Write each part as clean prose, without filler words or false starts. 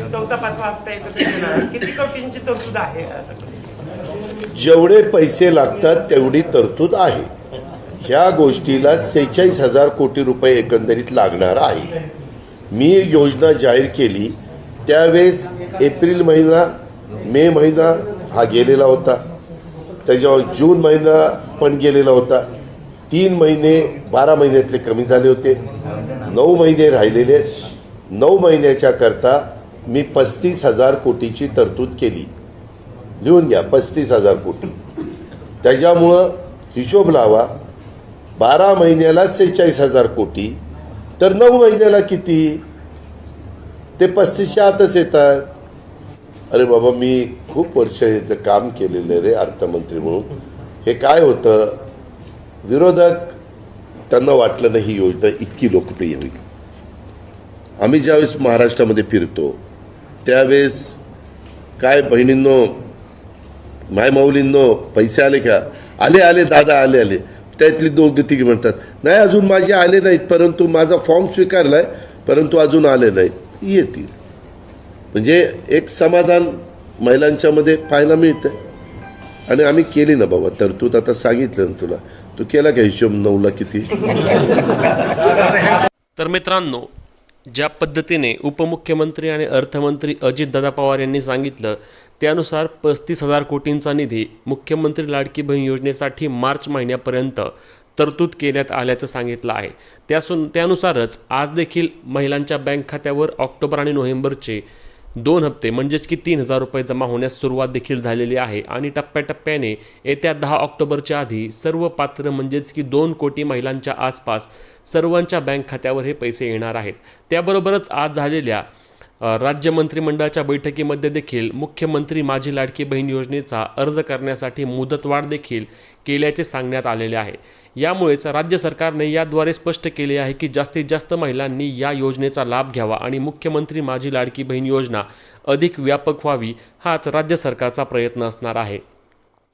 चौथा पाचवा हप्ता एकत्रित येणार, किती कोटींची तरतूद आहे? जेवढे पैसे लागतात तेवढी तरतूद आहे. ह्या गोष्टीला 46,000 कोटी रुपये एकंदरीत लागणार आहे. मी योजना जाहीर केली त्यावेळेस एप्रिल महिना, मे महिना हा गेलेला होता, त्याच्यावर जून महिना पण गेलेला होता. 3 महिने 12 महिन्यातले कमी झाले होते, 9 महिने राहिलेले. 9 महिन्याच्या करता मी 35,000 कोटीची तरतूद केली. लिहून घ्या, 35,000 कोटी. त्याच्यामुळं हिशोब लावा, 12 महिन्याला 46,000 कोटी, तर 9 महिन्याला किती? ते 35च्या आतच येतात. अरे बाबा, मी खूप वर्ष याचं काम केलेलं आहे रे अर्थमंत्री म्हणून. हे काय होतं, विरोधक त्यांना वाटलं नाही ही योजना इतकी लोकप्रिय होईल. आम्ही ज्यावेळेस महाराष्ट्रामध्ये फिरतो त्यावेळेस काय बहिणींनो, मायमाऊलींनो, पैसे आले का? आले आले दादा, आले आले. त्यातली 2-3 म्हणतात नाही अजून माझे आले नाहीत, परंतु माझा फॉर्म स्वीकारलाय, परंतु अजून आले नाहीत. येतील. म्हणजे एक समाधान महिलांच्या मध्ये पाहायला मिळतं. आणि आम्ही केली ना बाबा तरतूद. आता सांगितलं ना तुला, तू केला का हिशोब 9ला किती? तर मित्रांनो, ज्या पद्धतीने उपमुख्यमंत्री आणि अर्थमंत्री अजितदादा पवार यांनी सांगितलं त्यानुसार 35,000 कोटींचा निधी मुख्यमंत्री लाडकी बहीण योजनेसाठी मार्च महिन्यापर्यंत तरतूद केल्यात आल्याचं सांगितलं आहे. त्यानुसारच आज देखील महिलांच्या बँक खात्यावर ऑक्टोबर आणि नोव्हेंबरचे 2 हप्ते म्हणजेच की 3,000 रुपये जमा होण्यास सुरुवात देखील झालेली आहे. आणि टप्प्याटप्प्याने येत्या 10 ऑक्टोबरच्या आधी सर्व पात्र म्हणजेच की 2 कोटी महिलांच्या आसपास सर्वांच्या बँक खात्यावर हे पैसे येणार आहेत. त्याबरोबरच आज झालेल्या राज्य मंत्रिमंडळाच्या बैठकीमध्ये देखील मुख्यमंत्री माझी लाडकी बहीण योजनेचा अर्ज करण्यासाठी मुदतवाढ देखील केल्याचे सांगण्यात आलेले आहे. यामुळेच राज्य सरकारने याद्वारे स्पष्ट केले आहे की जास्तीत जास्त महिलांनी या योजनेचा लाभ घ्यावा आणि मुख्यमंत्री माझी लाडकी बहीण योजना अधिक व्यापक व्हावी, हाच राज्य सरकारचा प्रयत्न असणार आहे.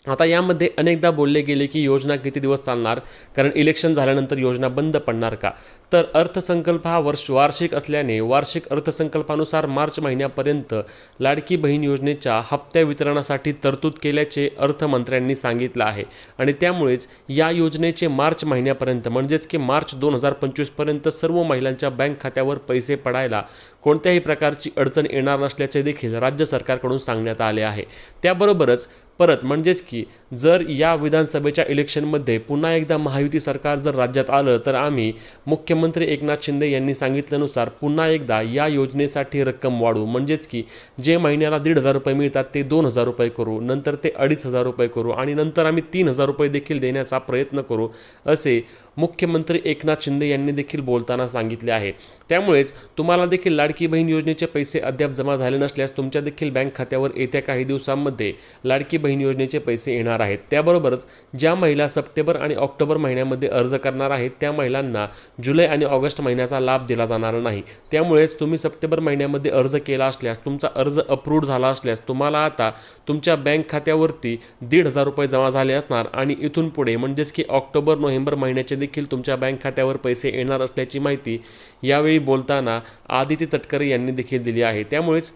आता यामध्ये अनेकदा बोलले गेले की योजना किती दिवस चालणार, कारण इलेक्शन झाल्यानंतर योजना बंद पडणार का? तर अर्थसंकल्प हा वार्षिक असल्याने वार्षिक अर्थसंकल्पानुसार मार्च महिन्यापर्यंत लाडकी बहीण योजनेच्या हप्त्या वितरणासाठी तरतूद केल्याचे अर्थमंत्र्यांनी सांगितलं आहे. आणि त्यामुळेच या योजनेचे मार्च महिन्यापर्यंत म्हणजेच की मार्च 2025 पर्यंत सर्व महिलांच्या बँक खात्यावर पैसे पडायला कोणत्याही प्रकारची अडचण येणार नसल्याचे देखील राज्य सरकारकडून सांगण्यात आले आहे. त्याबरोबरच परत म्हणजेच की जर या विधानसभेच्या इलेक्शनमध्ये पुन्हा एकदा महायुती सरकार जर राज्यात आलं तर आम्ही मुख्यमंत्री एकनाथ शिंदे यांनी सांगितल्यानुसार पुन्हा एकदा या योजनेसाठी रक्कम वाढवू. म्हणजेच की जे महिन्याला 1,500 रुपये मिळतात ते 2,000 रुपये करू, नंतर ते 2,500 रुपये करू आणि नंतर आम्ही 3,000 रुपये देखील देण्याचा प्रयत्न करू, असे मुख्यमंत्री एकनाथ शिंदे यांनी देखील बोलताना सांगितले आहे. त्यामुळेच तुम्हाला देखील लाडकी बहीण योजनेचे पैसे अद्याप जमा झाले नसल्यास तुमच्या देखील बँक खात्यावर येत्या काही दिवसांमध्ये लाडकी बहीण योजनेचे पैसे येणार आहेत. त्याबरोबरच ज्या महिला सप्टेंबर आणि ऑक्टोबर महिन्यामध्ये अर्ज करणार आहेत त्या महिलांना जुलै आणि ऑगस्ट महिन्याचा लाभ दिला जाणार नाही. त्यामुळेच तुम्ही सप्टेंबर महिन्यामध्ये अर्ज केला असल्यास, तुमचा अर्ज अप्रूव्ड झाला असल्यास तुम्हाला आता तुमच्या बँक खात्यावरती 1,500 रुपये जमा झाले असणार आणि इथून पुढे म्हणजेच की ऑक्टोबर नोव्हेंबर महिन्याचे देखील तुमच्या बँक खात्यावर पैसे येणार असल्याची माहिती यावेळी बोलताना आदिती तटकरे यांनी देखील दिली आहे. त्यामुळेच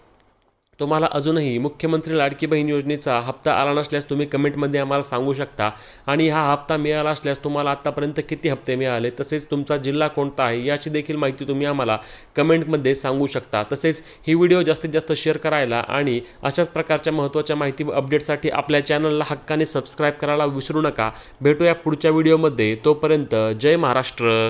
तुम्हाला अजूनही मुख्यमंत्री लाडकी बहीण योजनेचा हप्ता आला नसल्यास तुम्ही कमेंटमध्ये आम्हाला सांगू शकता. आणि हा हप्ता मिळाला असल्यास तुम्हाला आत्तापर्यंत किती हप्ते मिळाले, तसेच तुमचा जिल्हा कोणता आहे याची देखील माहिती तुम्ही आम्हाला कमेंटमध्ये सांगू शकता. तसेच ही व्हिडिओ जास्तीत जास्त शेअर करायला आणि अशाच प्रकारच्या महत्त्वाच्या माहिती व अपडेटसाठी आपल्या चॅनलला हक्काने सबस्क्राईब करायला विसरू नका. भेटूया पुढच्या व्हिडिओमध्ये. तोपर्यंत जय महाराष्ट्र.